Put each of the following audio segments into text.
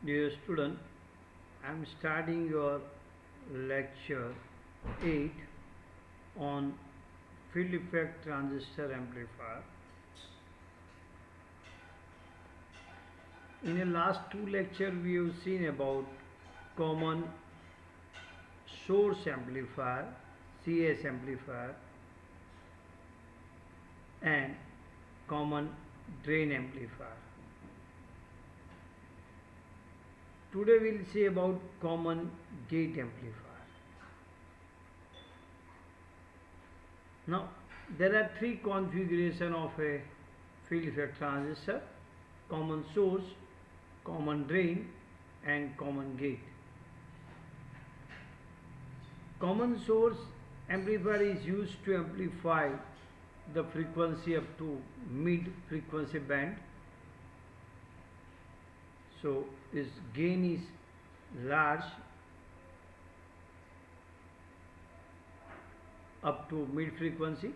Dear student, I am starting your lecture 8 on field effect transistor amplifier. In the last two lectures, we have seen about common source amplifier, CS amplifier, and common drain amplifier. Today we will see about common gate amplifier. Now there are three configurations of a field effect transistor: common source, common drain, and common gate. Common source amplifier is used to amplify the frequency up to mid frequency band. So its gain is large up to mid frequency.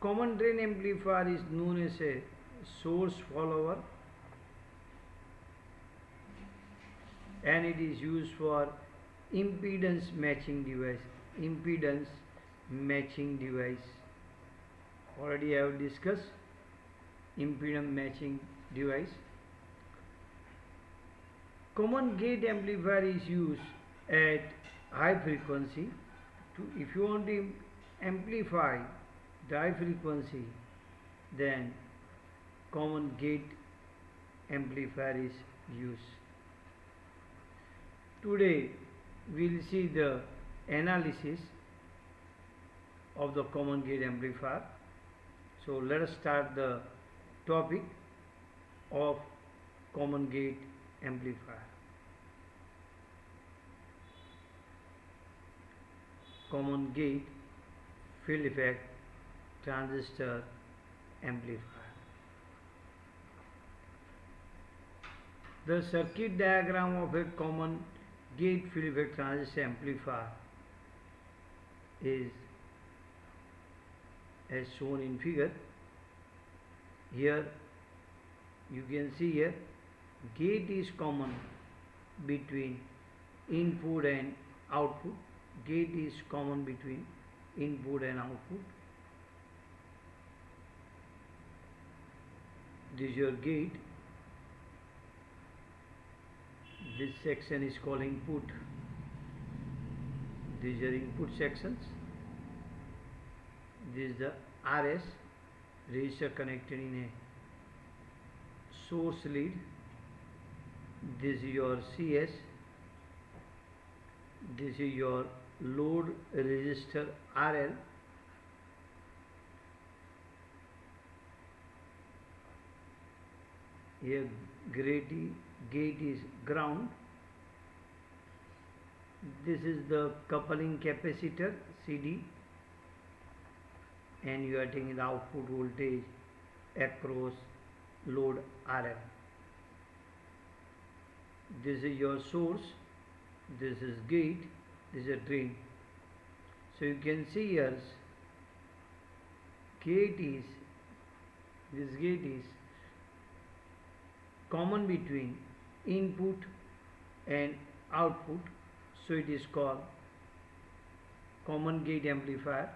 Common drain amplifier is known as a source follower, and it is used for impedance matching device. Already I have discussed impedance matching device. Common gate amplifier is used at high frequency. If you want to amplify the high frequency, then common gate amplifier is used. Today we will see the analysis of the common gate amplifier. So let us start the topic of common gate amplifier. Common gate field effect transistor amplifier. The circuit diagram of a common gate field effect transistor amplifier is as shown in figure. Here you can see here gate is common between input and output. Gate is common between input and output. This is your gate. This section is called input. These are input sections. This is the RS, resistor connected in a source lead. This is your CS. This is your load resistor RL. Here gate is ground. This is the coupling capacitor CD, and you are taking the output voltage across load RL. This is your source. This is gate. This is a drain. So you can see here this gate is common between input and output, so it is called common gate amplifier.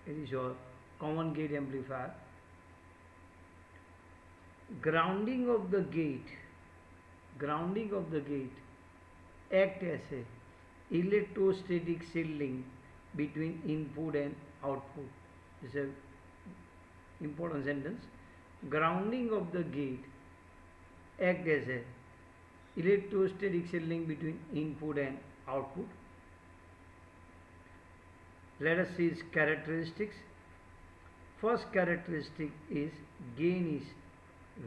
It is your common gate amplifier. Grounding of the gate act as a electrostatic shielding between input and output. This is an important sentence. Grounding of the gate act as a electrostatic shielding between input and output. Let us see its characteristics. First characteristic is gain is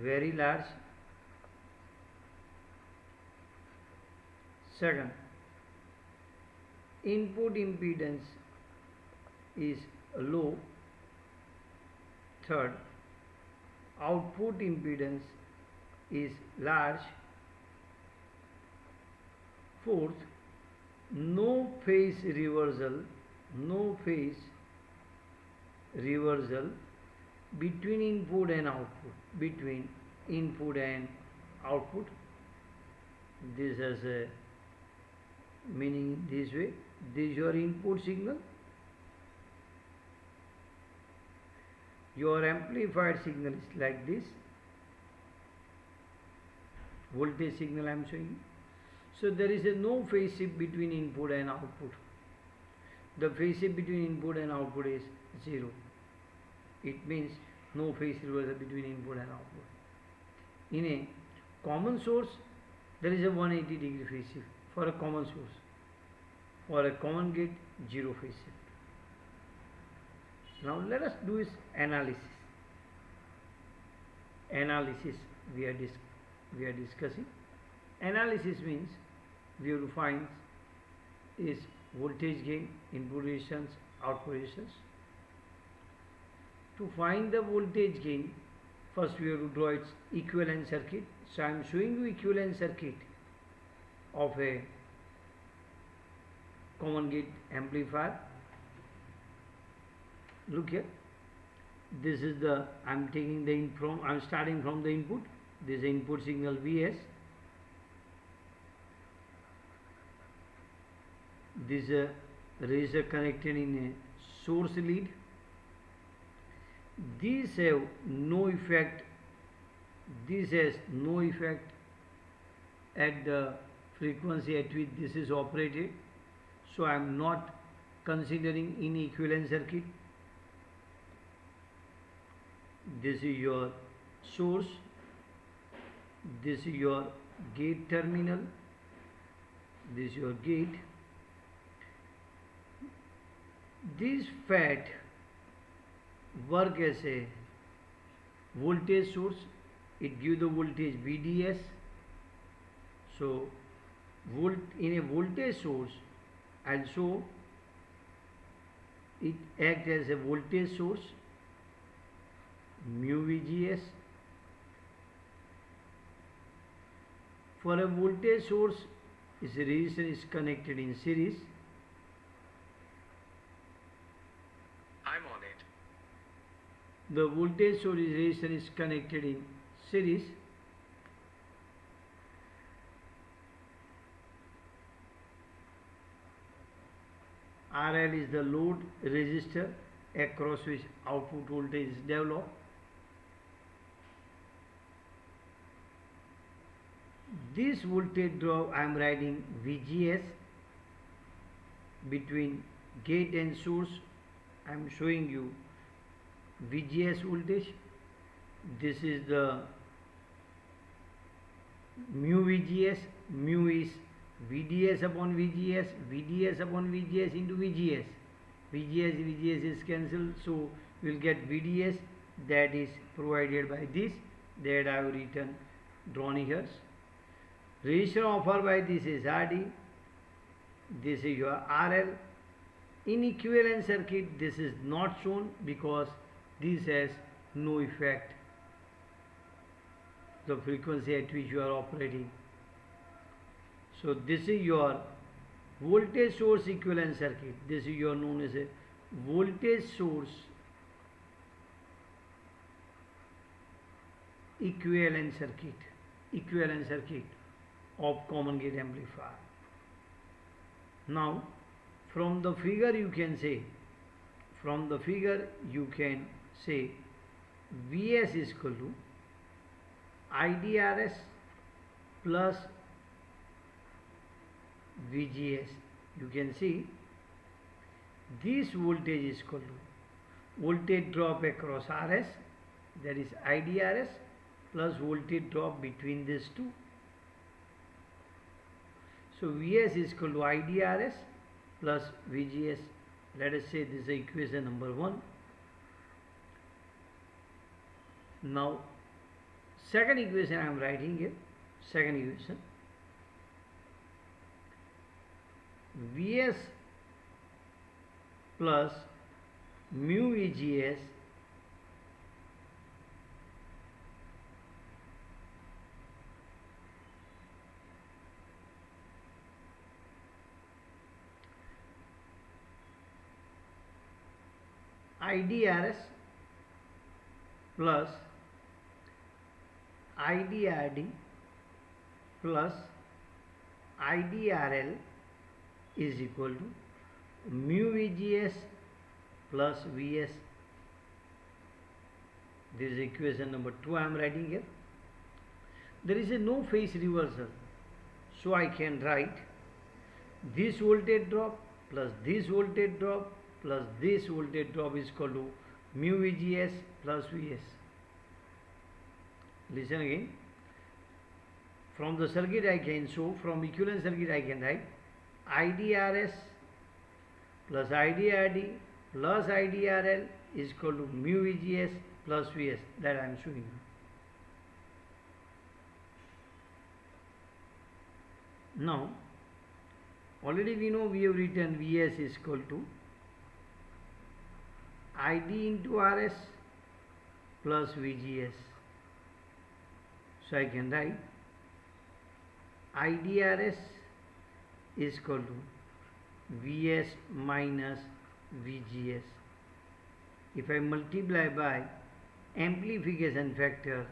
very large. Second, input impedance is low. Third, output impedance is large. Fourth, no phase reversal between input and output. this has a meaning in this way. This is your input signal. Your amplified signal is like this. Voltage signal I am showing you. So there is a no phase shift between input and output. The phase shift between input and output is 0. It means no phase reversal between input and output. In a common source, there is a 180-degree phase shift for a common source. For a common gate, 0 phase shift. Now let us do is analysis. Analysis we are discussing. Analysis means we have to find is voltage gain, input resistance, output resistance. To find the voltage gain, first we have to draw its equivalent circuit. So I am showing you equivalent circuit of a common gate amplifier. Look here. This is the I am starting from the input. This is the input signal Vs. This is a resistor connected in a source lead. These have no effect. This has no effect at the frequency at which this is operated. So I am not considering in equivalent circuit. This is your source. This is your gate terminal. This is your gate. This FET work as a voltage source. It gives the voltage VDS. So in a voltage source, also it acts as a voltage source, mu VGS. For a voltage source, its resistor is connected in series. I'm on it. The voltage source resistor is connected in series. RL is the load resistor across which output voltage is developed. This voltage drop I am writing VGS between gate and source. I am showing you VGS voltage. This is the mu VGS. Mu is VDS upon VGS, VDS upon VGS into VGS. VGS is cancelled, so we will get VDS, that is provided by this, that I have written drawn here. Resistance offered by this is RD. This is your RL. In equivalent circuit, this is not shown because this has no effect the frequency at which you are operating. So this is your voltage source equivalent circuit. This is your known as a voltage source equivalent circuit of common gate amplifier. Now from the figure you can say Vs is equal to IDRS plus VGS. You can see this voltage is equal to voltage drop across RS, that is IDRS, plus voltage drop between these two. So Vs is equal to IDRS plus VGS. Let us say this is equation number 1. Now second equation I am writing here. Second equation, Vs plus mu VGS IDRS plus IDRD plus IDRL is equal to mu VGS plus Vs. This is equation number 2 I am writing here. There is a no phase reversal, so I can write this voltage drop plus this voltage drop plus this voltage drop is equal to mu VGS plus Vs. Listen again. From the circuit I can show, from equivalent circuit I can write IDRS plus IDRD plus IDRL is equal to mu VGS plus Vs, that I am showing you. Now, already we know we have written Vs is equal to ID into Rs plus VGS. So I can write IDRS is equal to Vs minus VGS. If I multiply by amplification factor,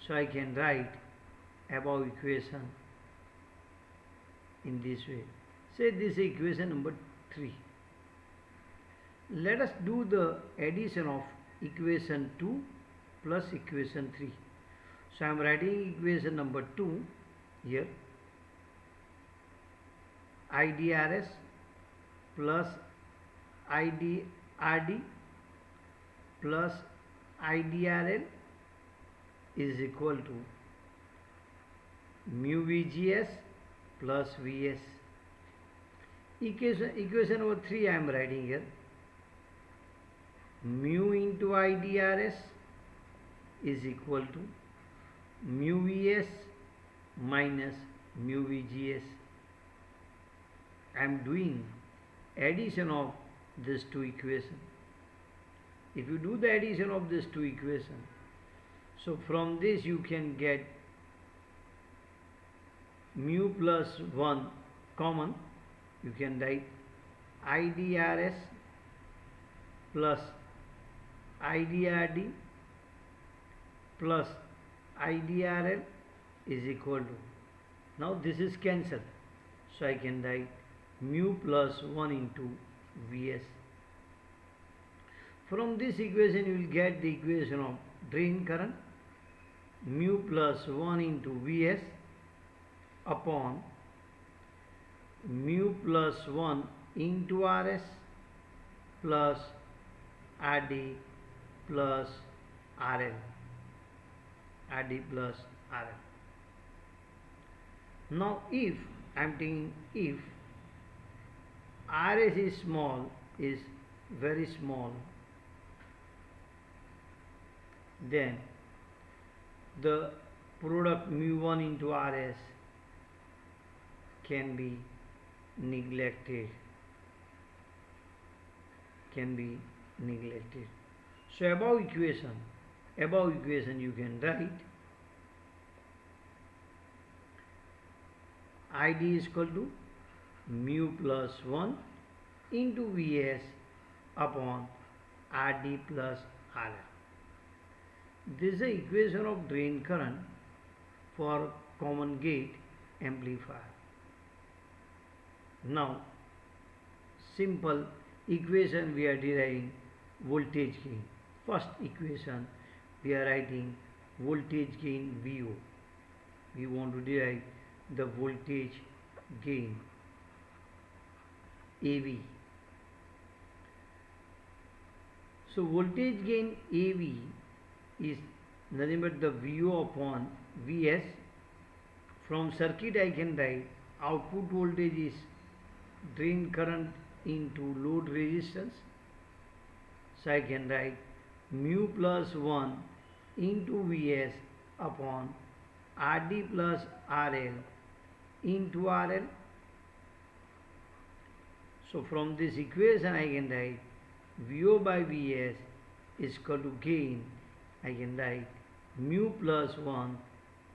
so I can write above equation in this way. Say this is equation number 3. Let us do the addition of equation 2 plus equation 3. So I am writing equation number 2 here. IDRS plus IDRD plus IDRL is equal to mu VGS plus Vs. Equation number 3 I am writing here. Mu into IDRS is equal to mu Vs minus mu VGS. I am doing addition of these two equations. If you do the addition of these two equations, so from this you can get mu plus 1 common. You can write IDRS plus IDRD plus IDRL is equal to, now this is cancelled, so I can write mu plus 1 into Vs. From this equation you will get the equation of drain current, mu plus 1 into Vs upon mu plus 1 into Rs plus Rd plus RL. Rd plus RL. Now if I am taking, if Rs is small, is very small, then the product mu 1 into Rs can be neglected. So above equation you can write ID is equal to mu plus 1 into Vs upon Rd plus RL. This is the equation of drain current for common gate amplifier. Now, simple equation we are deriving voltage gain. First equation we are writing voltage gain VO. We want to derive the voltage gain AV. So voltage gain AV is nothing but the VO upon Vs. From circuit I can write output voltage is drain current into load resistance. So I can write mu plus 1 into Vs upon Rd plus RL into RL. So from this equation I can write VO by Vs is equal to gain. I can write mu plus 1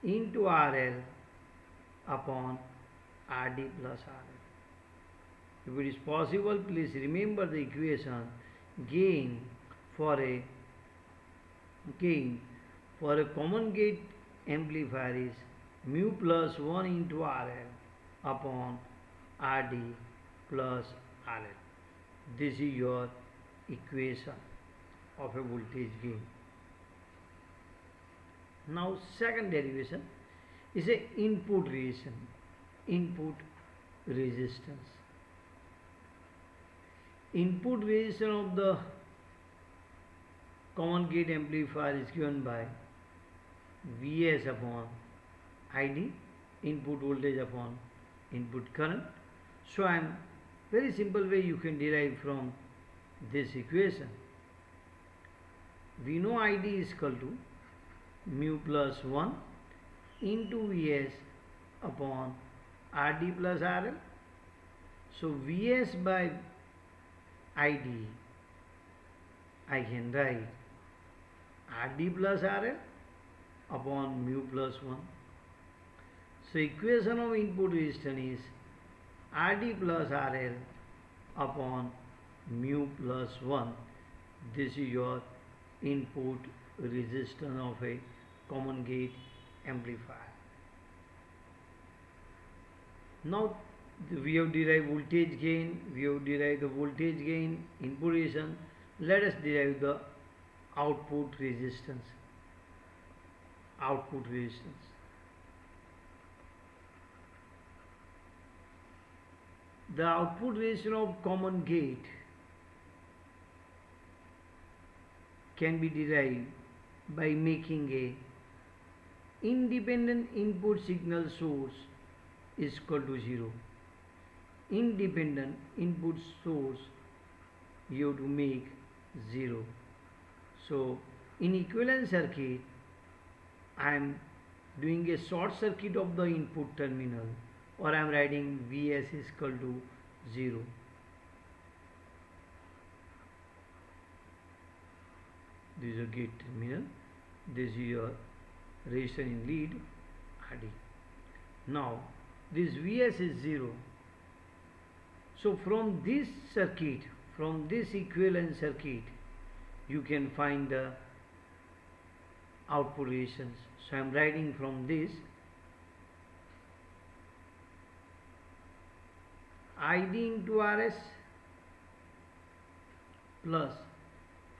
into RL upon Rd plus RL. If it is possible, please remember the equation. Gain for a common gate amplifier is mu plus 1 into RL upon RD plus RL. This is your equation of a voltage gain. Now second derivation is a input resistance. Input resistance of the common gate amplifier is given by Vs upon Id, input voltage upon input current. So I am very simple way you can derive from this equation. We know Id is equal to mu plus 1 into Vs upon Rd plus RL. So Vs by Id I can write Rd plus RL upon mu plus 1. So equation of input resistance is Rd plus RL upon mu plus 1. This is your input resistance of a common gate amplifier. Now we have derived voltage gain, we have derived the voltage gain, input resistance. Let us derive the output resistance. The output resistance of common gate can be derived by making a independent input signal source is equal to 0. Independent input source you have to make 0. So in equivalent circuit I am doing a short circuit of the input terminal, or I am writing Vs is equal to 0. This is a gate terminal, this is your resistor in lead Rd. Now this Vs is 0. So from this circuit, from this equivalent circuit, you can find the output resistance. So I am writing from this Id into Rs plus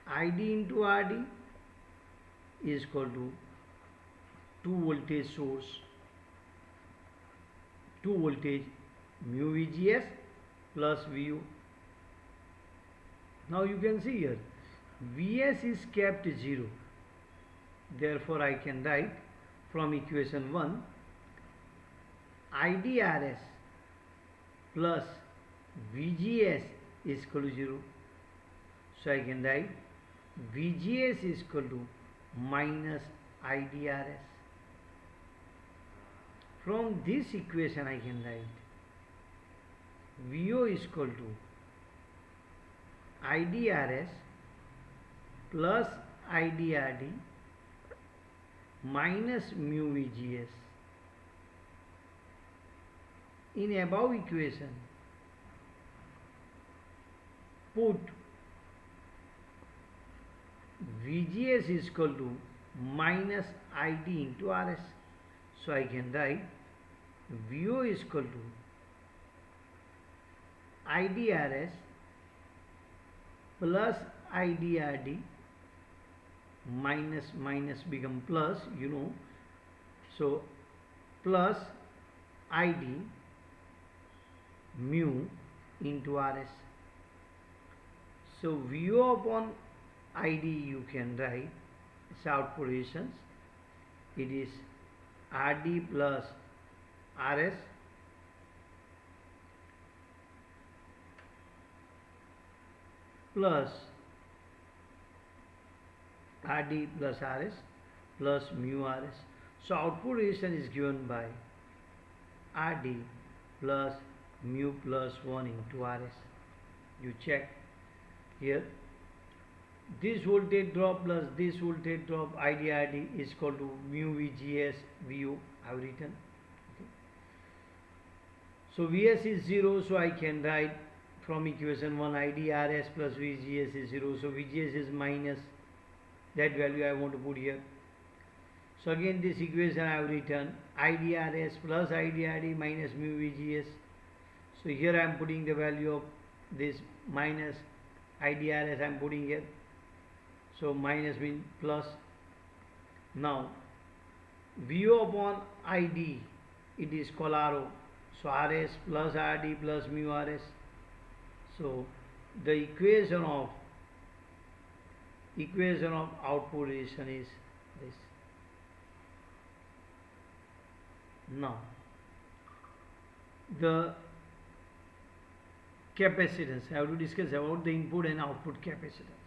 Id into Rd is equal to 2 voltage source, 2 voltage mu VGS plus Vu. Now you can see here Vs is kept 0. Therefore I can write from equation 1 IDRS plus VGS is equal to 0. So I can write VGS is equal to minus IDRS. From this equation I can write VO is equal to IDRS plus IDRD minus mu VGS. In above equation put VGS is equal to minus ID into RS. So I can write VO is equal to IDRS plus IDRD minus become plus, so plus ID mu into RS. So VO upon ID you can write its output resistance. It is RD plus RS plus RD plus RS plus mu RS. So output resistance is given by RD plus mu plus 1 into RS. You check here. This voltage drop plus this voltage drop IDRD is equal to mu VGS VU. I have written. Okay. So Vs is 0, so I can write from equation 1 IDRS plus VGS is 0. So VGS is minus that value I want to put here. So again this equation I have written IDRS plus IDRD minus mu VGS. So here I am putting the value of this minus IDRS I am putting here. So minus means plus. Now VO upon ID it is called RO. So RS plus RD plus mu RS. So the equation of output resistance is this. Now the capacitance, I have to discuss about the input and output capacitance.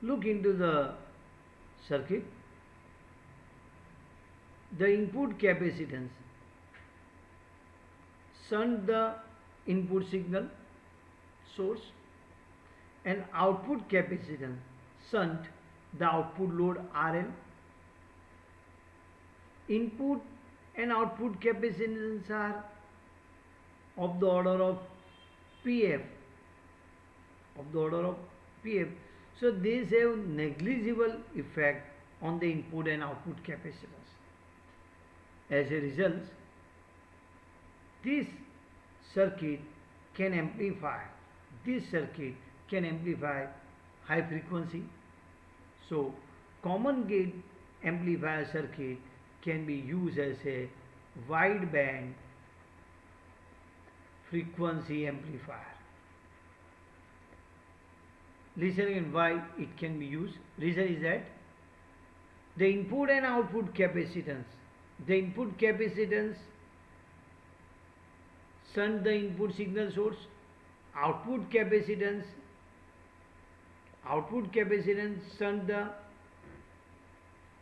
Look into the circuit. The input capacitance shunt the input signal source, and output capacitance shunt the output load RL. Input and output capacitance are of the order of PF, so these have negligible effect on the input and output capacitance. As a result, this circuit can amplify high frequency. So common gate amplifier circuit can be used as a wide band frequency amplifier. Listen again why it can be used. Reason is that the input and output capacitance, shunt the input signal source, output capacitance shunt the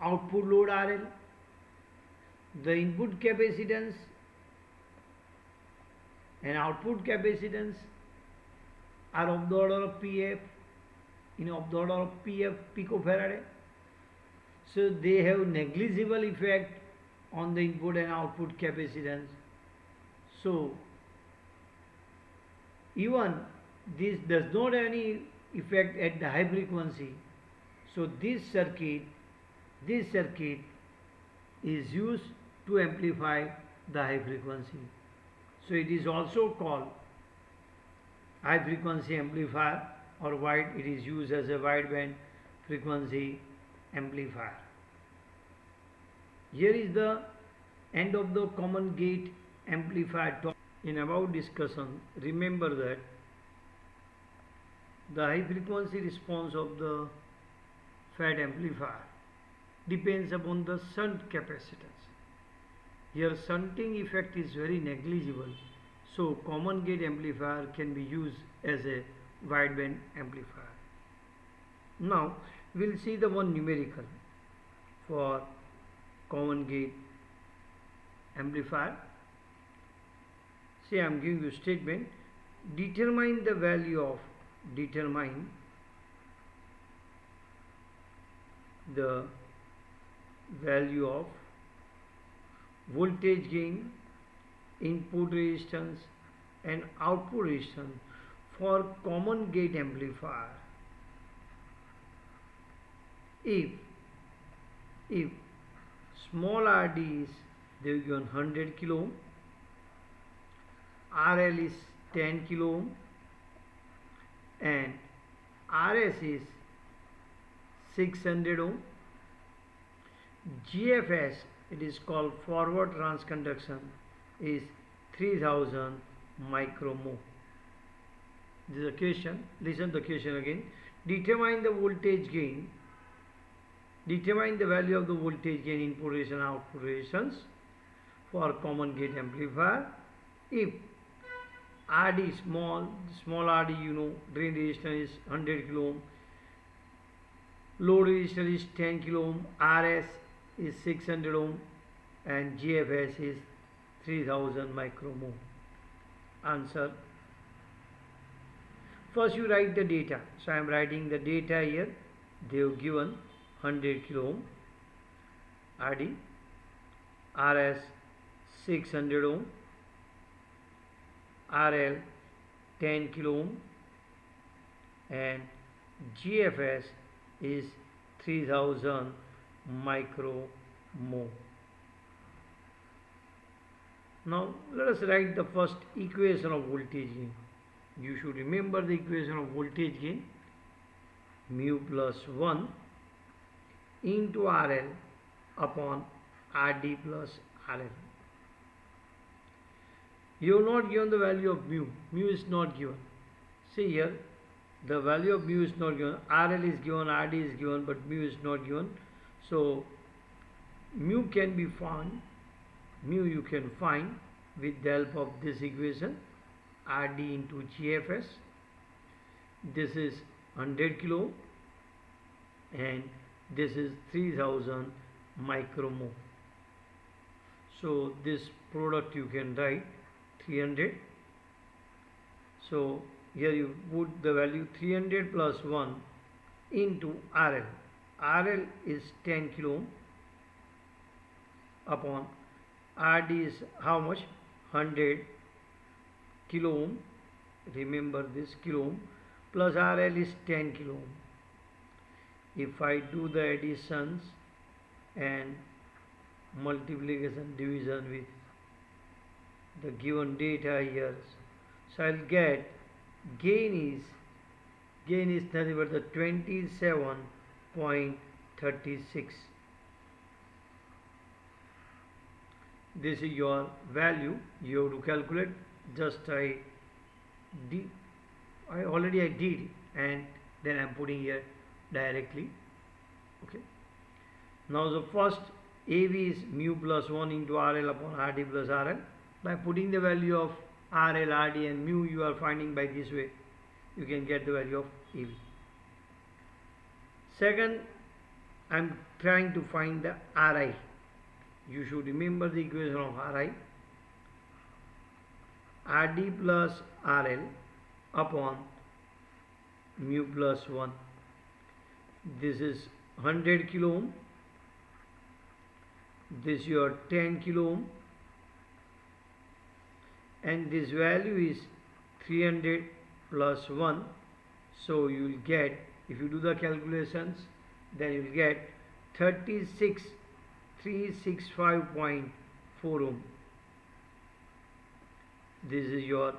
output load RL. The input capacitance and output capacitance are of the order of PF, picofarad. So they have negligible effect on the input and output capacitance. So even this does not have any effect at the high frequency. So this circuit is used to amplify the high frequency. So it is also called high frequency amplifier, or it is used as a wide band frequency amplifier. Here is the end of the common gate amplifier talk. In above discussion, remember that the high frequency response of the FET amplifier depends upon the shunt capacitance. Here shunting effect is very negligible, so common gate amplifier can be used as a wideband amplifier. Now we will see the one numerical for common gate amplifier. See, I am giving you statement. Determine the value of voltage gain, input resistance and output resistance for common gate amplifier if small rd is they will given 100 kilo ohm, RL is 10 kilo ohm and RS is 600 ohm. GFS, it is called forward transconduction, is 3000 micromho. This is a question. Listen to the question again. Determine the voltage gain. Determine the value of the voltage gain, input resistance, output resistance for common gate amplifier if RD is small RD, drain resistance is 100 kilo ohm, load resistance is 10 kilo ohm, RS is 600 ohm and GFS is 3000 micromho. Answer. First you write the data. So I am writing the data here. They have given 100 kilo ohm RD, RS 600 ohm, RL 10 kilo ohm and GFS is 3000 micro mho. Now let us write the first equation of voltage gain. You should remember the equation of voltage gain: mu plus 1 into RL upon RD plus RL. You have not given the value of mu. Mu is not given. See here, the value of mu is not given. RL is given, RD is given, but mu is not given. So mu can be found. Mu you can find with the help of this equation: RD into GFS. This is 100 kilo ohm and this is 3000 micromole. So this product you can write 300. So here you put the value 300 plus 1 into RL. RL is 10 kilo ohm upon RD is how much? 100 kilo ohm. Remember this kilo ohm plus RL is 10 kilo ohm. If I do the additions and multiplication division with the given data here, so I'll get gain is nothing but the 27.36. This is your value. You have to calculate. Just I did and then I'm putting here directly. Okay. Now the first AV is mu plus 1 into RL upon RD plus RL. By putting the value of RL, RD and mu you are finding by this way, you can get the value of AV. Second, I am trying to find the RI. You should remember the equation of RI: RD plus RL upon mu plus 1. This is 100 kilo ohm. This is your 10 kilo ohm. And this value is 300 plus 1. So you will get, if you do the calculations, then you will get 365.4 ohm. This is your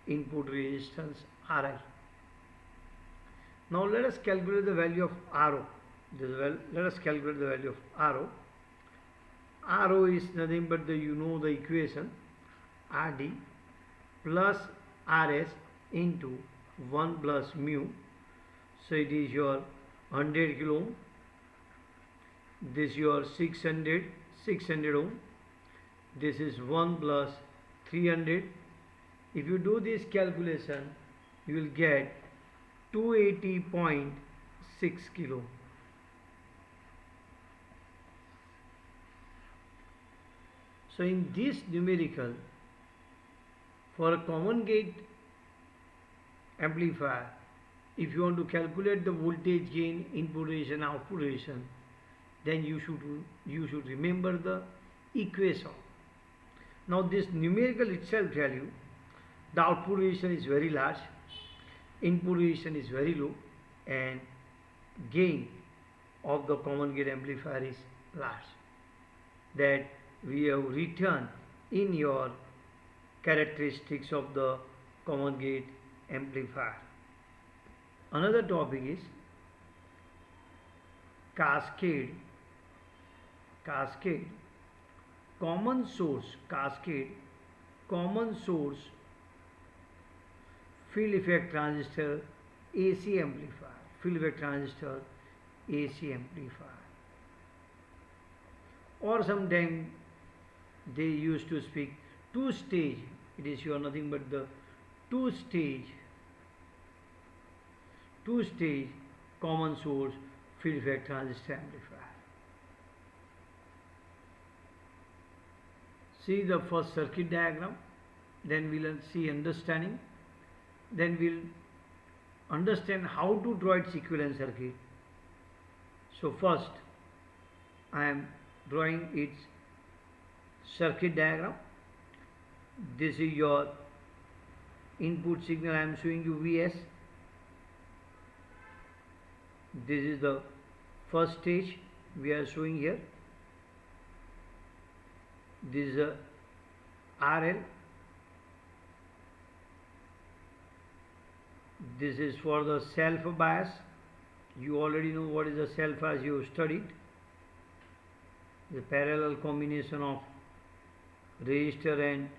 input resistance RI. Now let us calculate the value of RO. Let us calculate the value of RO. RO is nothing but the equation RD plus RS into 1 plus mu. So it is your 100 kilo ohm. This is your 600 ohm. This is 1 plus 300. If you do this calculation, you will get 280.6 kilo. So in this numerical, for a common gate amplifier, if you want to calculate the voltage gain, input resistance, output resistance, then you should remember the equation. Now this numerical itself tell you the output resistance is very large, input resistance is very low, and gain of the common gate amplifier is large. That we have written in your characteristics of the common gate amplifier. Another topic is cascade, common source field effect transistor AC amplifier, or sometime they used to speak two-stage. It is your nothing but the two-stage common source field effect transistor amplifier. See the first circuit diagram, then we will see understanding, then we will understand how to draw its equivalent circuit. So first I am drawing its circuit diagram. This is your input signal. I am showing you Vs. This is the first stage we are showing here. This is RL. This is for the self bias. You already know what is the self bias, you studied. The parallel combination of resistor and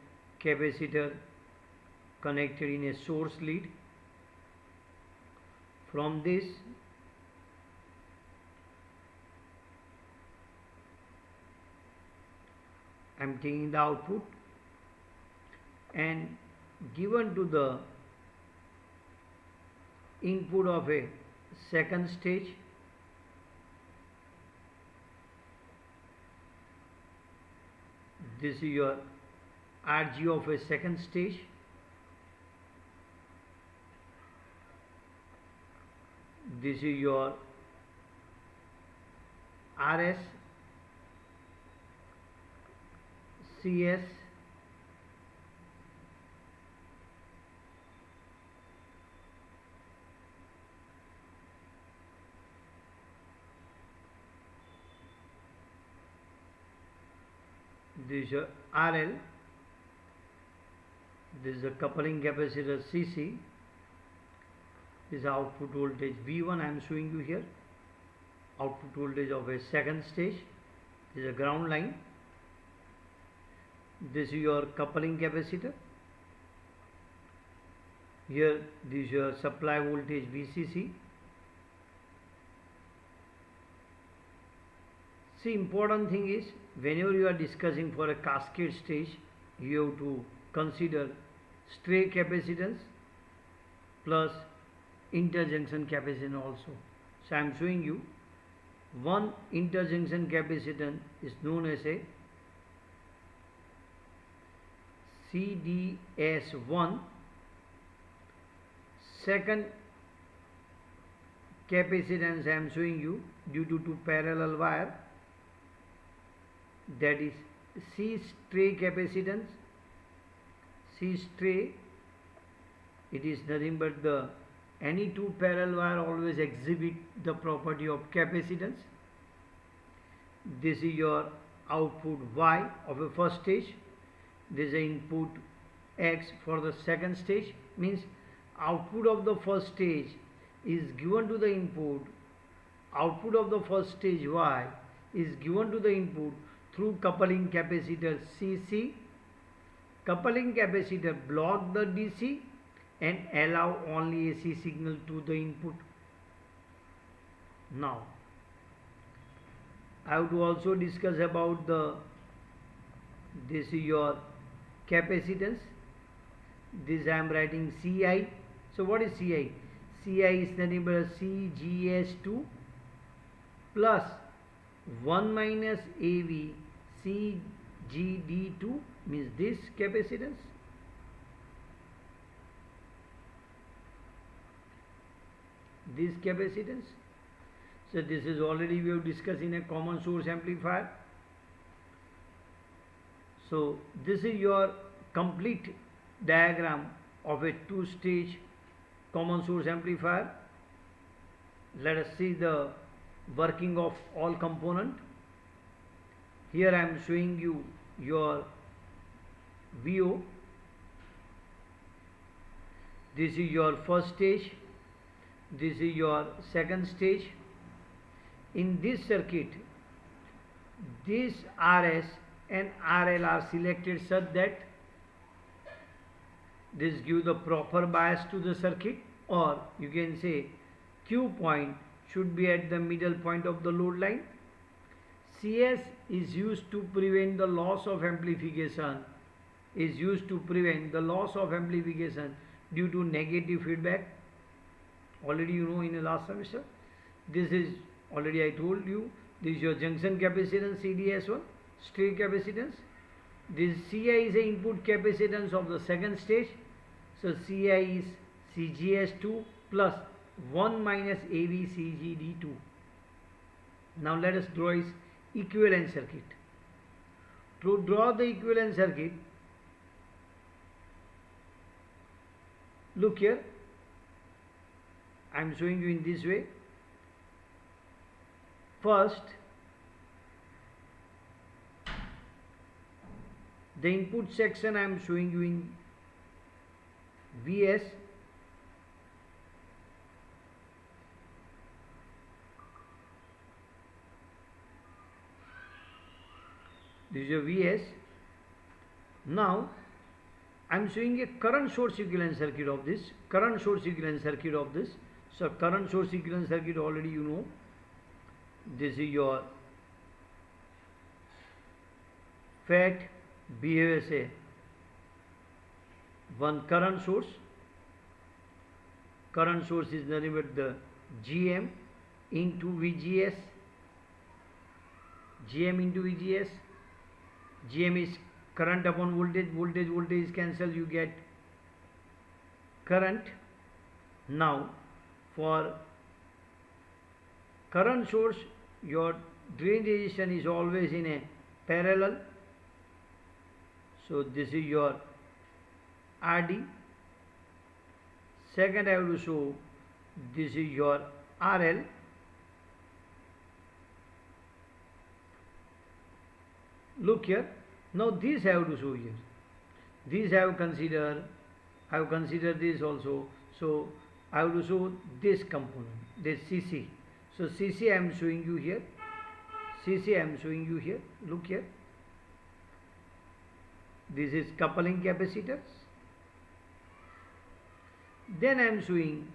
capacitor connected in a source lead. From this, I am taking the output and given to the input of a second stage. This is your RG of a second stage. This is your RS, CS, this is your RL, this is a coupling capacitor CC, this is output voltage V1 I am showing you here, output voltage of a second stage, this is a ground line, this is your coupling capacitor, here this is your supply voltage VCC. See, important thing is whenever you are discussing for a cascade stage, you have to consider stray capacitance plus interjunction capacitance also. So I am showing you one interjunction capacitance is known as a CDS1, second capacitance I am showing you due to two parallel wire, that is C stray capacitance. C stray, it is nothing but the any two parallel wire always exhibit the property of capacitance. This is your output Y of a first stage, this is input X for the second stage, means output of the first stage is given to the input, output of the first stage Y is given to the input through coupling capacitor CC. Coupling capacitor block the DC and allow only AC signal to the input. Now I have to also discuss about this is your capacitance. This I am writing CI. So what is CI? CI is nothing but CGS2 plus 1 minus AV CGD2, means this capacitance. This capacitance. So this is already we have discussed in a common source amplifier. So this is your complete diagram of a two-stage common source amplifier. Let us see the working of all components. Here I am showing you your VO. This is your first stage, this is your second stage. In this circuit, this RS and RL are selected such that this gives the proper bias to the circuit, or you can say Q point should be at the middle point of the load line. CS is used to prevent the loss of amplification, due to negative feedback. Already you know in the last semester. This is already I told you, this is your junction capacitance CDS1, stray capacitance. This CI is the input capacitance of the second stage. So CI is CGS2 plus 1 minus AV CGD2. Now let us draw its equivalent circuit. To draw the equivalent circuit, look here, I am showing you in this way. First, The input section I am showing you in Vs. This is your Vs. Now I am showing a current source equivalent circuit of this. Current source equivalent circuit of this. So current source equivalent circuit already you know. This is your FET behaves as a one current source. Current source is nothing but the GM into VGS. GM into VGS. GM is current upon voltage. Voltage is cancelled. You get current. Now for current source, your drain resistance is always in a parallel. So this is your RD. Second I have to show this is your RL. Look here. Now this I have to show here. This I have considered this also. So I have to show this component, this CC. So CC I am showing you here. CC I am showing you here. Look here. This is coupling capacitors. Then I am showing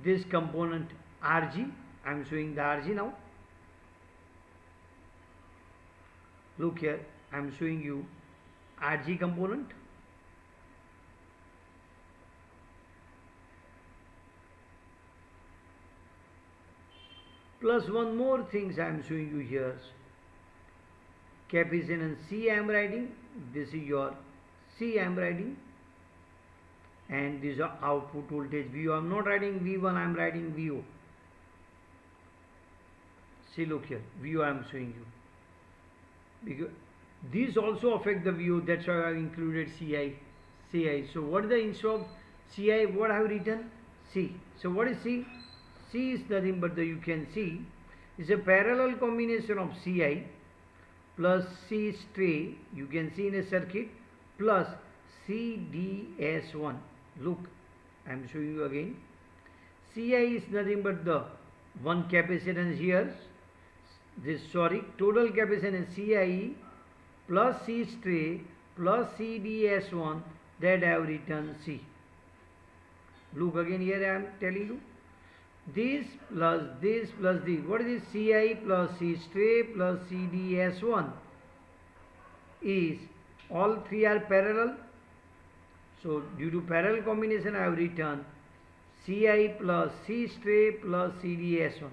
this component RG. I am showing the RG now. Look here, I am showing you RG component. Plus one more things I am showing you here. Capacitance C I am writing. This is your C I am writing. And this is output voltage VO. I am not writing V1, I am writing VO. See, look here, VO I am showing you. Because these also affect the VO, that's why I have included CI. So what is the instead of CI, what I have written? C. So what is C? C is nothing but you can see is a parallel combination of CI plus C stray, you can see in a circuit, plus CDS1. Look, I am showing you again. CI is nothing but the one capacitance here. Total capacitance CI plus C stray plus CDS1, that I have written C. Look again here, I am telling you. This plus this. What is this? CI plus C stray plus CDS1 is all three are parallel. So due to parallel combination I have written CI plus C stray plus CDS1.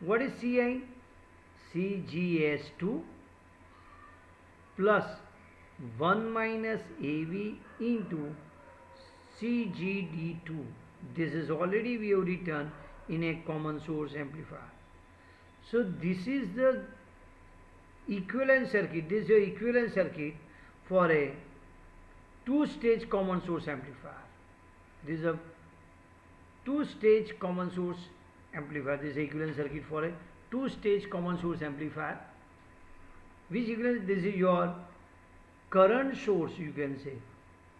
What is CI? CGS2 plus 1 minus AV into CGD2. This is already we have written in a common source amplifier. So this is the equivalent circuit. This is your equivalent circuit for a two-stage common source amplifier. This is a two-stage common source amplifier. This is equivalent circuit for a two-stage common source amplifier. Which equivalent? This is your current source, you can say.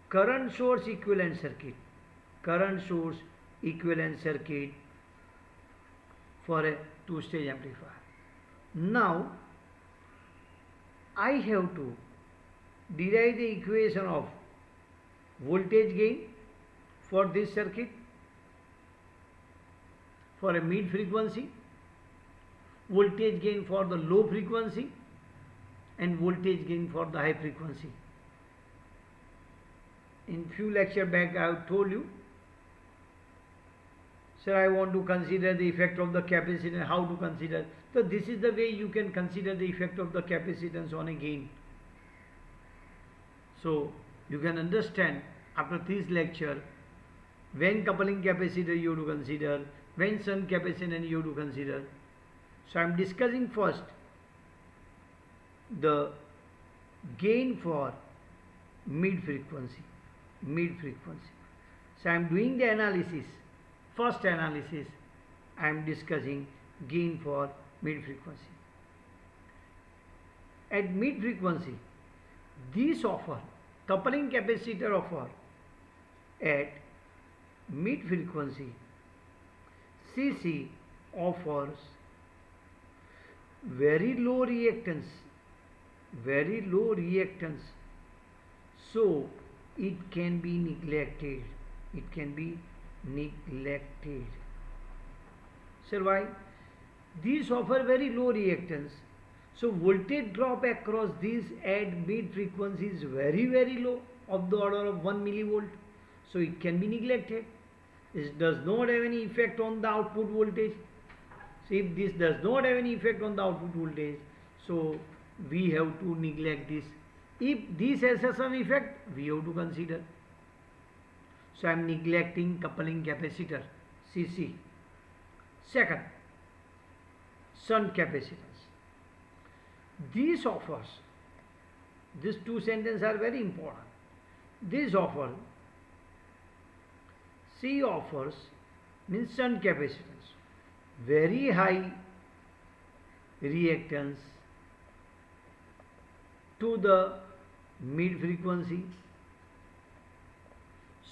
Current source equivalent circuit. Current source equivalent circuit for a two-stage amplifier. Now I have to derive the equation of voltage gain for this circuit for a mid frequency, voltage gain for the low frequency, and voltage gain for the high frequency. In few lecture back I have told you, sir, I want to consider the effect of the capacitance, how to consider. So this is the way you can consider the effect of the capacitance on a gain. So you can understand after this lecture when coupling capacitor you have to consider, when shunt capacitance you have to consider. So I am discussing first the gain for mid frequency. So I am doing the analysis. First analysis I am discussing gain for mid frequency. at mid frequency. This offer, coupling capacitor offer at mid frequency CC offers very low reactance, so it can be neglected. Sir, why? These offer very low reactance, so voltage drop across these at mid frequency is very low, of the order of 1 millivolt, so it can be neglected. It does not have any effect on the output voltage. So if this does not have any effect on the output voltage, so we have to neglect this. If this has some effect, we have to consider. So I am neglecting coupling capacitor CC. Second, shunt capacitance. These offers, these two sentences are very important. This offer, C offers means shunt capacitance, very high reactance to the mid frequency.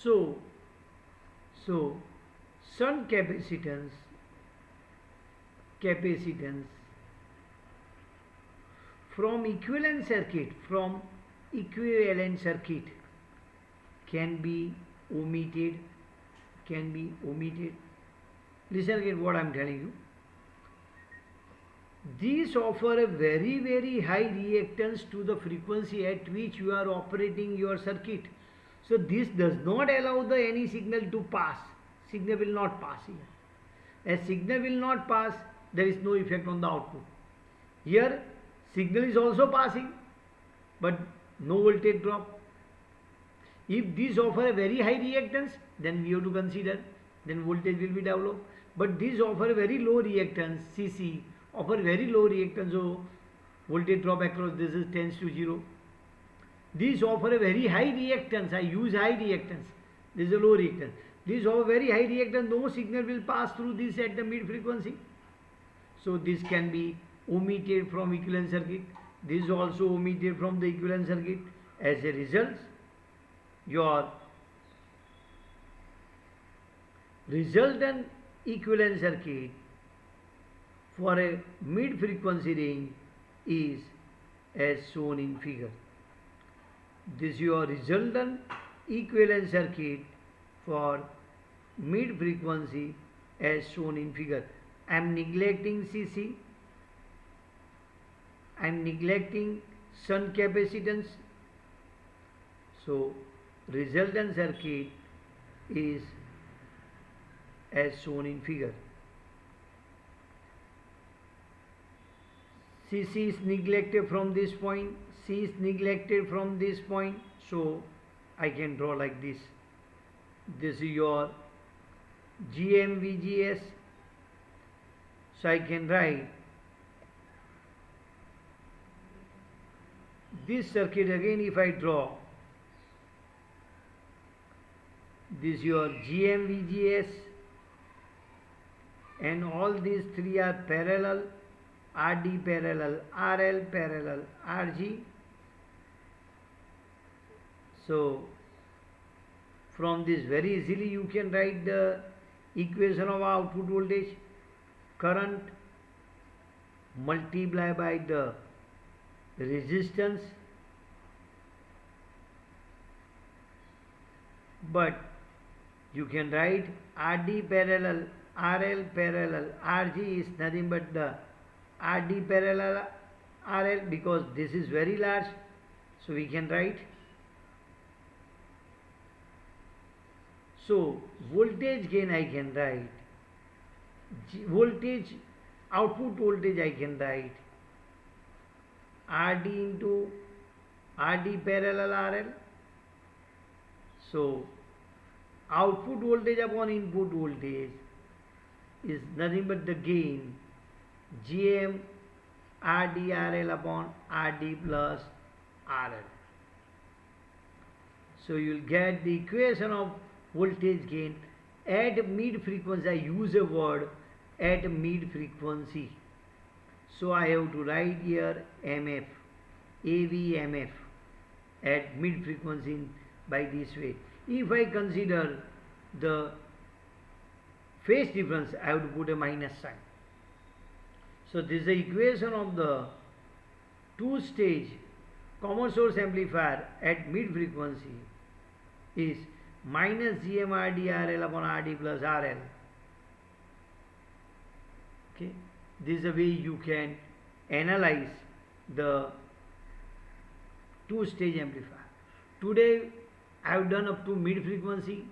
So shunt capacitance from equivalent circuit can be omitted. Listen again what I am telling you. These offer a very high reactance to the frequency at which you are operating your circuit. So this does not allow any signal to pass. Signal will not pass here. As signal will not pass, there is no effect on the output. Here signal is also passing, but no voltage drop. If these offer a very high reactance, then we have to consider, then voltage will be developed. But these offer a very low reactance, CC, offer very low reactance, so voltage drop across this tends to 0. These offer a very high reactance, I use high reactance, this is a low reactance. These offer very high reactance, no signal will pass through this at the mid frequency. So this can be omitted from equivalent circuit. This is also omitted from the equivalent circuit. As a result, your resultant equivalent circuit for a mid frequency range is as shown in figure. This is your resultant equivalent circuit for mid frequency as shown in figure. I am neglecting CC, I am neglecting shunt capacitance. So resultant circuit is as shown in figure. CC is neglected from this point, C is neglected from this point, so I can draw like this. This is your GMVGS, so I can write this circuit again. If I draw, this is your GMVGS, and all these three are parallel, RD parallel, RL parallel, RG. So from this very easily you can write the equation of output voltage, current multiplied by the resistance, but you can write RD parallel, RL parallel, RG is nothing but the RD parallel RL, because this is very large, so we can write. So voltage gain I can write, voltage output voltage I can write RD into RD parallel RL. So output voltage upon input voltage is nothing but the gain GM RD RL upon RD plus RL. So you will get the equation of voltage gain at mid frequency. I use a word at mid frequency. So I have to write here MF. AVMF at mid frequency by this way. If I consider the phase difference, I have to put a minus sign. So this is the equation of the two-stage common source amplifier at mid frequency is minus GMRD upon RD plus RL. Okay, this is the way you can analyze the two-stage amplifier. Today I have done up to mid frequency.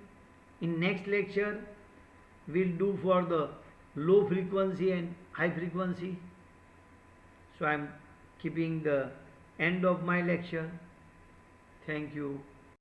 In next lecture we'll do for the low frequency and high frequency. So I am keeping the end of my lecture. Thank you.